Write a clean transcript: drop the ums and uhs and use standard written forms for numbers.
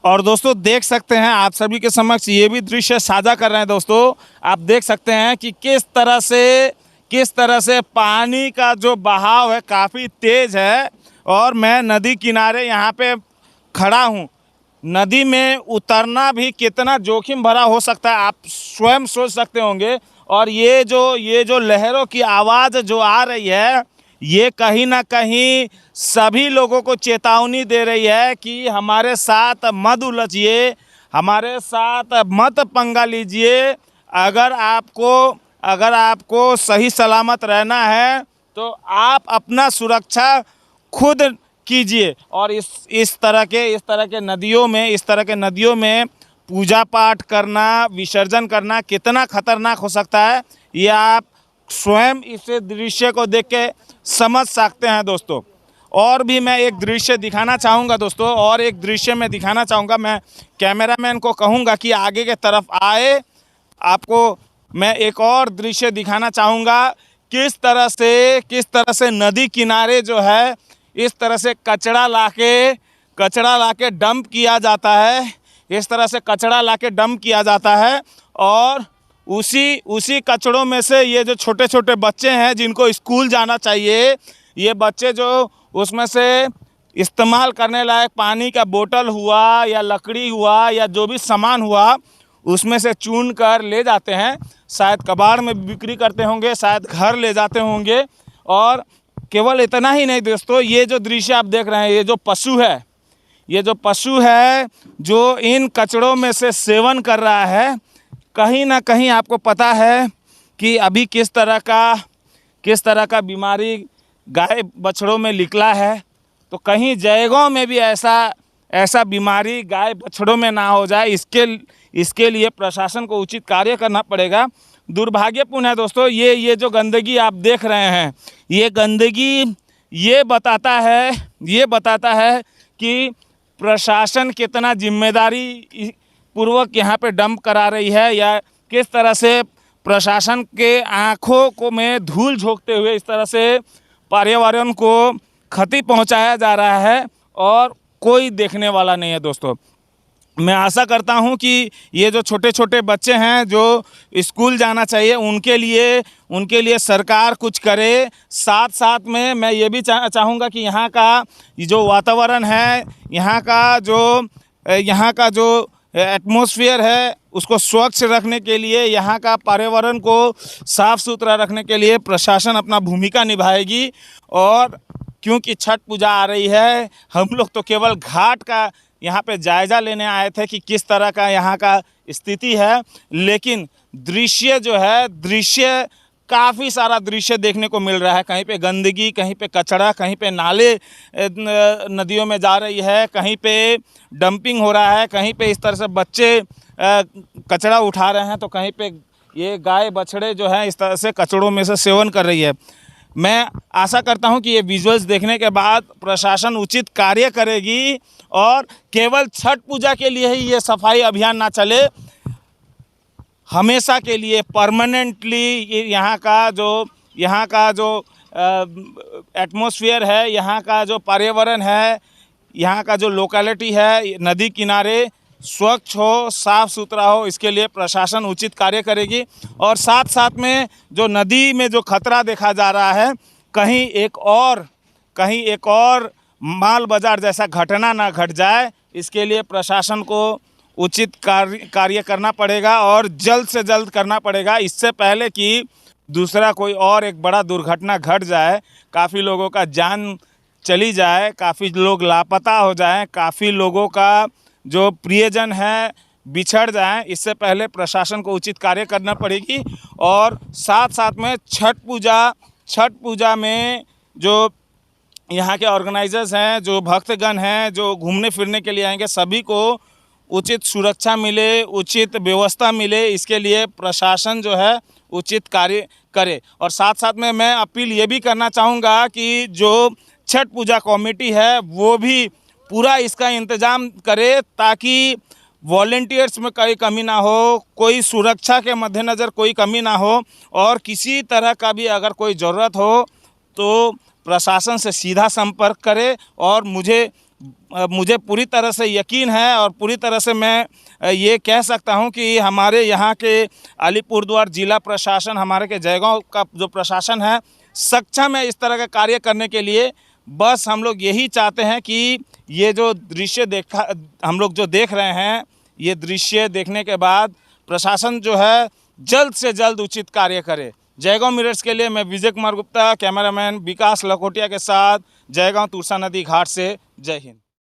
और दोस्तों देख सकते हैं आप सभी के समक्ष ये भी दृश्य साझा कर रहे हैं। दोस्तों आप देख सकते हैं कि किस तरह से पानी का जो बहाव है काफ़ी तेज़ है और मैं नदी किनारे यहाँ पे खड़ा हूँ। नदी में उतरना भी कितना जोखिम भरा हो सकता है आप स्वयं सोच सकते होंगे। और ये जो लहरों की आवाज़ जो आ रही है ये कहीं ना कहीं सभी लोगों को चेतावनी दे रही है कि हमारे साथ मत उलझिए, हमारे साथ मत पंगा लीजिए। अगर आपको सही सलामत रहना है तो आप अपना सुरक्षा खुद कीजिए। और इस तरह के नदियों में पूजा पाठ करना, विसर्जन करना कितना खतरनाक हो सकता है ये आप स्वयं इस दृश्य को देख के समझ सकते हैं दोस्तों। और भी मैं एक दृश्य दिखाना चाहूँगा दोस्तों, और एक दृश्य मैं दिखाना चाहूँगा। मैं कैमरामैन को कहूँगा कि आगे के तरफ आए, आपको मैं एक और दृश्य दिखाना चाहूँगा। किस तरह से नदी किनारे जो है इस तरह से कचरा लाके डंप किया जाता है, इस तरह से कचरा लाके डंप किया जाता है। और उसी कचड़ों में से ये जो छोटे छोटे बच्चे हैं जिनको स्कूल जाना चाहिए, ये बच्चे जो उसमें से इस्तेमाल करने लायक पानी का बोतल हुआ या लकड़ी हुआ या जो भी सामान हुआ उसमें से चुन कर ले जाते हैं। शायद कबाड़ में बिक्री करते होंगे, शायद घर ले जाते होंगे। और केवल इतना ही नहीं दोस्तों, ये जो दृश्य आप देख रहे हैं, ये जो पशु है जो इन कचड़ों में से सेवन कर रहा है, कहीं ना कहीं आपको पता है कि अभी किस तरह का बीमारी गाय बछड़ों में निकला है। तो कहीं जयगांव में भी ऐसा बीमारी गाय बछड़ों में ना हो जाए, इसके लिए प्रशासन को उचित कार्य करना पड़ेगा। दुर्भाग्यपूर्ण है दोस्तों, ये जो गंदगी आप देख रहे हैं, ये गंदगी ये बताता है कि प्रशासन कितना जिम्मेदारी पूर्वक यहाँ पे डंप करा रही है, या किस तरह से प्रशासन के आँखों को में धूल झोंकते हुए इस तरह से पर्यावरण को क्षति पहुँचाया जा रहा है और कोई देखने वाला नहीं है दोस्तों। मैं आशा करता हूं कि ये जो छोटे छोटे बच्चे हैं जो स्कूल जाना चाहिए उनके लिए सरकार कुछ करे। साथ साथ में मैं ये भी चाहूँगा कि यहाँ का जो वातावरण है, यहाँ का जो एटमॉस्फेयर है उसको स्वच्छ रखने के लिए, यहाँ का पर्यावरण को साफ़ सुथरा रखने के लिए प्रशासन अपना भूमिका निभाएगी। और क्योंकि छठ पूजा आ रही है, हम लोग तो केवल घाट का यहाँ पे जायज़ा लेने आए थे कि किस तरह का यहाँ का स्थिति है, लेकिन दृश्य काफ़ी सारा दृश्य देखने को मिल रहा है। कहीं पे गंदगी, कहीं पे कचरा, कहीं पे नाले नदियों में जा रही है, कहीं पे डंपिंग हो रहा है, कहीं पे इस तरह से बच्चे कचरा उठा रहे हैं, तो कहीं पे ये गाय बछड़े जो हैं इस तरह से कचड़ों में से सेवन कर रही है। मैं आशा करता हूं कि ये विजुअल्स देखने के बाद प्रशासन उचित कार्य करेगी और केवल छठ पूजा के लिए ही ये सफाई अभियान ना चले, हमेशा के लिए परमानेंटली यहाँ का जो एटमॉस्फेयर है, यहाँ का जो पर्यावरण है, यहाँ का जो लोकेलिटी है नदी किनारे स्वच्छ हो, साफ़ सुथरा हो, इसके लिए प्रशासन उचित कार्य करेगी। और साथ साथ में जो नदी में जो खतरा देखा जा रहा है, कहीं एक और माल बाजार जैसा घटना ना घट जाए, इसके लिए प्रशासन को उचित कार्य करना पड़ेगा और जल्द से जल्द करना पड़ेगा, इससे पहले कि दूसरा कोई और एक बड़ा दुर्घटना घट जाए, काफ़ी लोगों का जान चली जाए, काफ़ी लोग लापता हो जाएं, काफ़ी लोगों का जो प्रियजन है बिछड़ जाएं। इससे पहले प्रशासन को उचित कार्य करना पड़ेगी। और साथ साथ में छठ पूजा में जो यहाँ के ऑर्गेनाइजर्स हैं, जो भक्तगण हैं, जो घूमने फिरने के लिए आएंगे, सभी को उचित सुरक्षा मिले, उचित व्यवस्था मिले, इसके लिए प्रशासन जो है उचित कार्य करे। और साथ साथ में मैं अपील ये भी करना चाहूँगा कि जो छठ पूजा कमेटी है वो भी पूरा इसका इंतज़ाम करे ताकि वॉलेंटियर्स में कोई कमी ना हो, कोई सुरक्षा के मद्देनज़र कोई कमी ना हो, और किसी तरह का भी अगर कोई ज़रूरत हो तो प्रशासन से सीधा संपर्क करे और मुझे मुझे पूरी तरह से यकीन है और पूरी तरह से मैं ये कह सकता हूं कि हमारे यहाँ के अलीपुरद्वार जिला प्रशासन, हमारे के जयगांव का जो प्रशासन है, सक्षम है इस तरह का कार्य करने के लिए। बस हम लोग यही चाहते हैं कि ये जो दृश्य हम लोग जो देख रहे हैं, ये दृश्य देखने के बाद प्रशासन जो है जल्द से जल्द उचित कार्य करे। जयगांव मिरर्स के लिए मैं विजय कुमार गुप्ता, कैमरामैन विकास लखोटिया के साथ, जयगांव तुरसा नदी घाट से। जय हिंद।